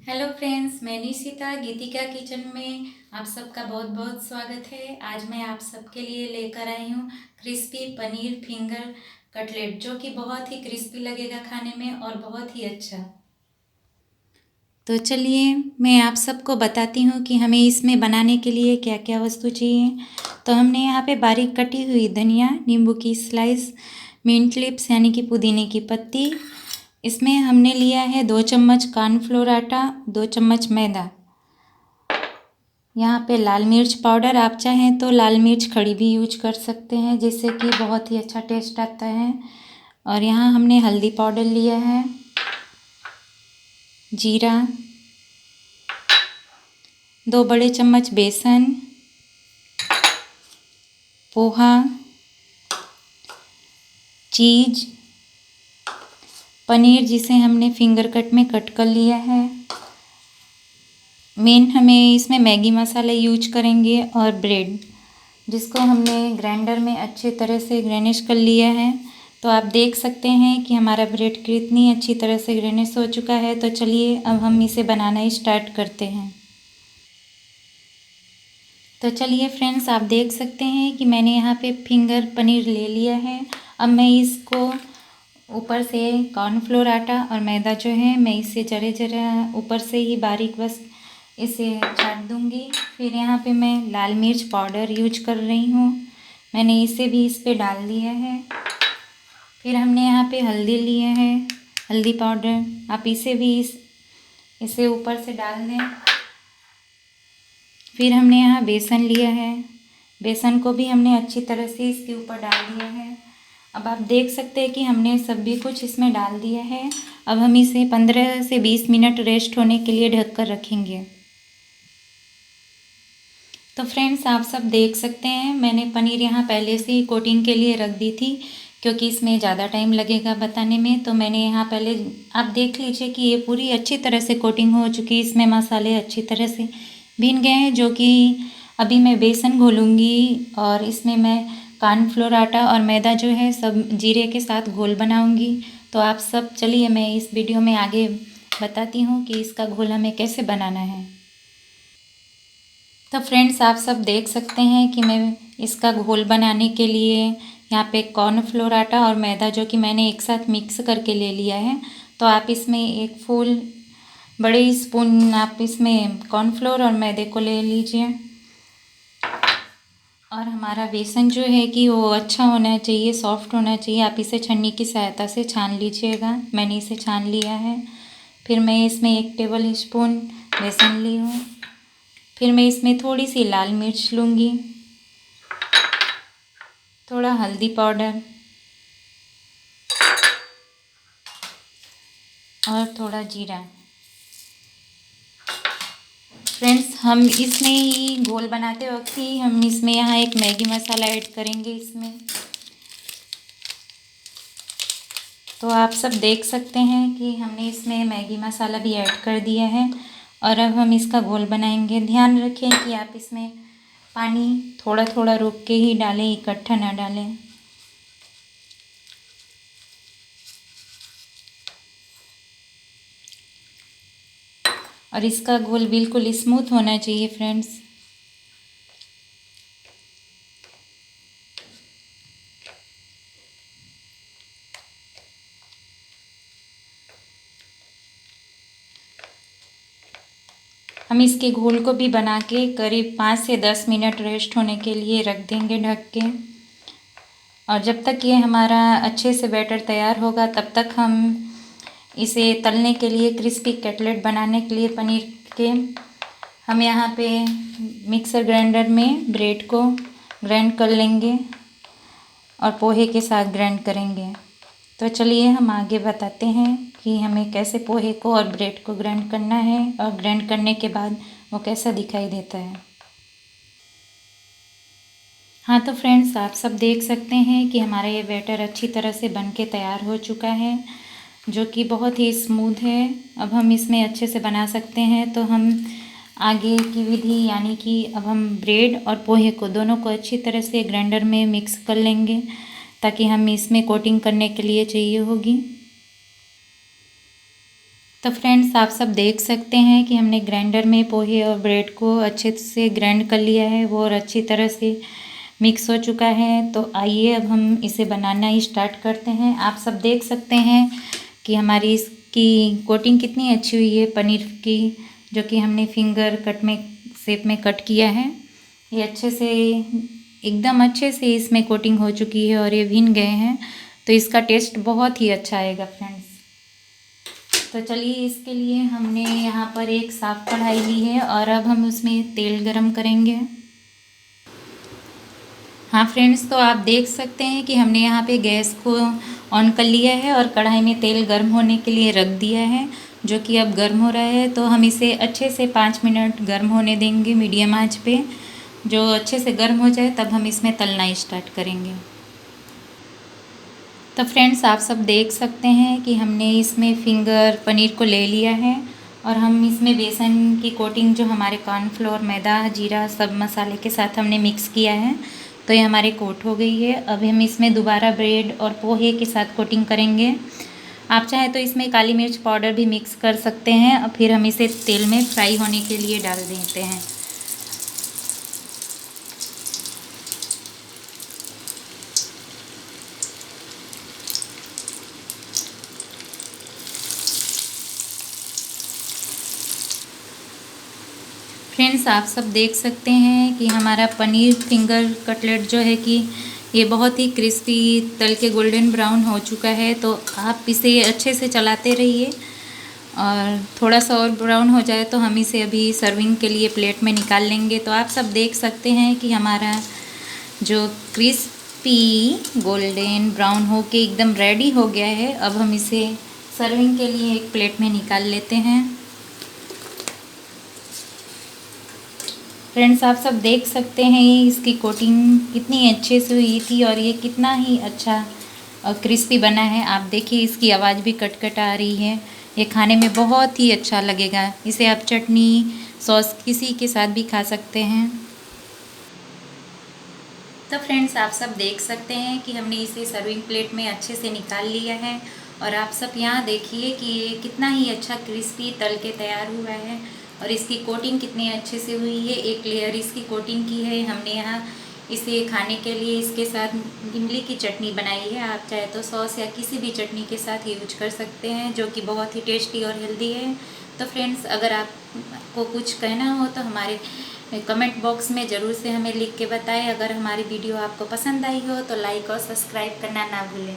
Hello friends, मैं निशिता गीतिका kitchen में आप सबका बहुत बहुत स्वागत है। आज मैं आप सबके लिए लेकर आई हूँ क्रिस्पी पनीर फिंगर कटलेट, जो कि बहुत ही क्रिस्पी लगेगा खाने में और बहुत ही अच्छा। तो चलिए मैं आप सबको बताती हूँ कि हमें इसमें बनाने के लिए क्या क्या वस्तु चाहिए। तो हमने यहाँ पे बारीक कटी हुई धनिया, नींबू की स्लाइस, मिंट लिप्स यानी कि पुदीने की पत्ती। इसमें हमने लिया है 2 चम्मच कॉर्नफ्लोर आटा, 2 चम्मच मैदा। यहाँ पे लाल मिर्च पाउडर, आप चाहें तो लाल मिर्च खड़ी भी यूज कर सकते हैं, जिससे कि बहुत ही अच्छा टेस्ट आता है। और यहाँ हमने हल्दी पाउडर लिया है, जीरा, 2 बड़े चम्मच बेसन, पोहा, चीज़, पनीर जिसे हमने फिंगर कट में कट कर लिया है। मेन हमें इसमें मैगी मसाला यूज करेंगे और ब्रेड, जिसको हमने ग्राइंडर में अच्छे तरह से ग्रेनिश कर लिया है। तो आप देख सकते हैं कि हमारा ब्रेड कितनी अच्छी तरह से ग्रेनिश हो चुका है। तो चलिए अब हम इसे बनाना स्टार्ट करते हैं। तो चलिए फ्रेंड्स, आप देख सकते हैं कि मैंने यहाँ पे फिंगर पनीर ले लिया है। अब मैं इसको ऊपर से कॉर्नफ्लोर आटा और मैदा जो है, मैं इसे जरा जरा ऊपर से ही बारीक बस इसे छाट दूँगी। फिर यहाँ पे मैं लाल मिर्च पाउडर यूज कर रही हूँ, मैंने इसे भी इस पे डाल दिया है। फिर हमने यहाँ पे हल्दी लिया है, हल्दी पाउडर, आप इसे भी इसे ऊपर से डाल दें। फिर हमने यहाँ बेसन लिया है, बेसन को भी हमने अच्छी तरह से इसके ऊपर डाल दिया है। अब आप देख सकते हैं कि हमने सभी कुछ इसमें डाल दिया है। अब हम इसे 15 से 20 मिनट रेस्ट होने के लिए ढक कर रखेंगे। तो फ्रेंड्स, आप सब देख सकते हैं मैंने पनीर यहाँ पहले से ही कोटिंग के लिए रख दी थी, क्योंकि इसमें ज़्यादा टाइम लगेगा बताने में। तो मैंने यहाँ पहले, आप देख लीजिए कि ये पूरी अच्छी तरह से कोटिंग हो चुकी है, इसमें मसाले अच्छी तरह से भीन गए हैं। जो कि अभी मैं बेसन घोलूँगी और इसमें मैं कॉर्नफ्लोर आटा और मैदा जो है सब जीरे के साथ घोल बनाऊँगी। तो आप सब चलिए मैं इस वीडियो में आगे बताती हूँ कि इसका घोल हमें कैसे बनाना है। तो फ्रेंड्स, आप सब देख सकते हैं कि मैं इसका घोल बनाने के लिए यहाँ पे कॉर्नफ्लोर आटा और मैदा जो कि मैंने एक साथ मिक्स करके ले लिया है। तो आप इसमें एक फुल बड़े स्पून आप इसमें कॉर्नफ्लोर और मैदे को ले लीजिए। और हमारा बेसन जो है कि वो अच्छा होना चाहिए, सॉफ्ट होना चाहिए। आप इसे छन्नी की सहायता से छान लीजिएगा, मैंने इसे छान लिया है। फिर मैं इसमें 1 टेबल स्पून बेसन ली हूँ। फिर मैं इसमें थोड़ी सी लाल मिर्च लूँगी, थोड़ा हल्दी पाउडर और थोड़ा जीरा। फ्रेंड्स, हम इसमें ही घोल बनाते वक्त ही हम इसमें यहाँ एक मैगी मसाला ऐड करेंगे इसमें। तो आप सब देख सकते हैं कि हमने इसमें मैगी मसाला भी ऐड कर दिया है। और अब हम इसका घोल बनाएंगे। ध्यान रखें कि आप इसमें पानी थोड़ा थोड़ा रोक के ही डालें, इकट्ठा ना डालें। और इसका घोल बिल्कुल स्मूथ होना चाहिए फ्रेंड्स। हम इसके घोल को भी बना के करीब 5 से 10 मिनट रेस्ट होने के लिए रख देंगे ढक के। और जब तक ये हमारा अच्छे से बैटर तैयार होगा, तब तक हम इसे तलने के लिए, क्रिस्पी कटलेट बनाने के लिए पनीर के, हम यहाँ पे मिक्सर ग्राइंडर में ब्रेड को ग्राइंड कर लेंगे और पोहे के साथ ग्राइंड करेंगे। तो चलिए हम आगे बताते हैं कि हमें कैसे पोहे को और ब्रेड को ग्राइंड करना है और ग्राइंड करने के बाद वो कैसा दिखाई देता है। हाँ तो फ्रेंड्स, आप सब देख सकते हैं कि हमारा ये बैटर अच्छी तरह से बन के तैयार हो चुका है, जो कि बहुत ही स्मूथ है। अब हम इसमें अच्छे से बना सकते हैं। तो हम आगे की विधि, यानी कि अब हम ब्रेड और पोहे को दोनों को अच्छी तरह से ग्राइंडर में मिक्स कर लेंगे, ताकि हम इसमें कोटिंग करने के लिए चाहिए होगी। तो फ्रेंड्स, आप सब देख सकते हैं कि हमने ग्राइंडर में पोहे और ब्रेड को अच्छे से ग्राइंड कर लिया है, वो और अच्छी तरह से मिक्स हो चुका है। तो आइए अब हम इसे बनाना ही स्टार्ट करते हैं। आप सब देख सकते हैं कि हमारी इसकी कोटिंग कितनी अच्छी हुई है पनीर की, जो कि हमने फिंगर कट में शेप में कट किया है। ये अच्छे से एकदम अच्छे से इसमें कोटिंग हो चुकी है और ये भीन गए हैं, तो इसका टेस्ट बहुत ही अच्छा आएगा फ्रेंड्स। तो चलिए, इसके लिए हमने यहाँ पर एक साफ कढ़ाई ली है और अब हम उसमें तेल गरम करेंगे। हाँ फ्रेंड्स, तो आप देख सकते हैं कि हमने यहाँ पे गैस को ऑन कर लिया है और कढ़ाई में तेल गर्म होने के लिए रख दिया है, जो कि अब गर्म हो रहा है। तो हम इसे अच्छे से 5 मिनट गर्म होने देंगे मीडियम आंच पे। जो अच्छे से गर्म हो जाए तब हम इसमें तलना स्टार्ट करेंगे। तो फ्रेंड्स, आप सब देख सकते हैं कि हमने इसमें फिंगर पनीर को ले लिया है और हम इसमें बेसन की कोटिंग जो हमारे कॉर्नफ्लोर, मैदा, जीरा सब मसाले के साथ हमने मिक्स किया है, तो ये हमारे कोट हो गई है। अब हम इसमें दोबारा ब्रेड और पोहे के साथ कोटिंग करेंगे। आप चाहें तो इसमें काली मिर्च पाउडर भी मिक्स कर सकते हैं और फिर हम इसे तेल में फ्राई होने के लिए डाल देते हैं। फ्रेंड्स, आप सब देख सकते हैं कि हमारा पनीर फिंगर कटलेट जो है कि ये बहुत ही क्रिस्पी तल के गोल्डन ब्राउन हो चुका है। तो आप इसे अच्छे से चलाते रहिए और थोड़ा सा और ब्राउन हो जाए तो हम इसे अभी सर्विंग के लिए प्लेट में निकाल लेंगे। तो आप सब देख सकते हैं कि हमारा जो क्रिस्पी गोल्डन ब्राउन हो के एकदम रेडी हो गया है। अब हम इसे सर्विंग के लिए एक प्लेट में निकाल लेते हैं। फ्रेंड्स, आप सब देख सकते हैं इसकी कोटिंग कितनी अच्छे से हुई थी और ये कितना ही अच्छा और क्रिस्पी बना है। आप देखिए, इसकी आवाज़ भी कट कट आ रही है। ये खाने में बहुत ही अच्छा लगेगा। इसे आप चटनी, सॉस किसी के साथ भी खा सकते हैं। तो फ्रेंड्स, आप सब देख सकते हैं कि हमने इसे सर्विंग प्लेट में अच्छे से निकाल लिया है और आप सब यहाँ देखिए कि ये कितना ही अच्छा क्रिस्पी तल के तैयार हुआ है और इसकी कोटिंग कितनी अच्छे से हुई है। एक लेयर इसकी कोटिंग की है हमने यहाँ। इसे खाने के लिए इसके साथ इमली की चटनी बनाई है। आप चाहे तो सॉस या किसी भी चटनी के साथ यूज कर सकते हैं, जो कि बहुत ही टेस्टी और हेल्दी है। तो फ्रेंड्स, अगर आपको कुछ कहना हो तो हमारे कमेंट बॉक्स में ज़रूर से हमें लिख के बताएं। अगर हमारी वीडियो आपको पसंद आई हो तो लाइक और सब्सक्राइब करना ना भूलें।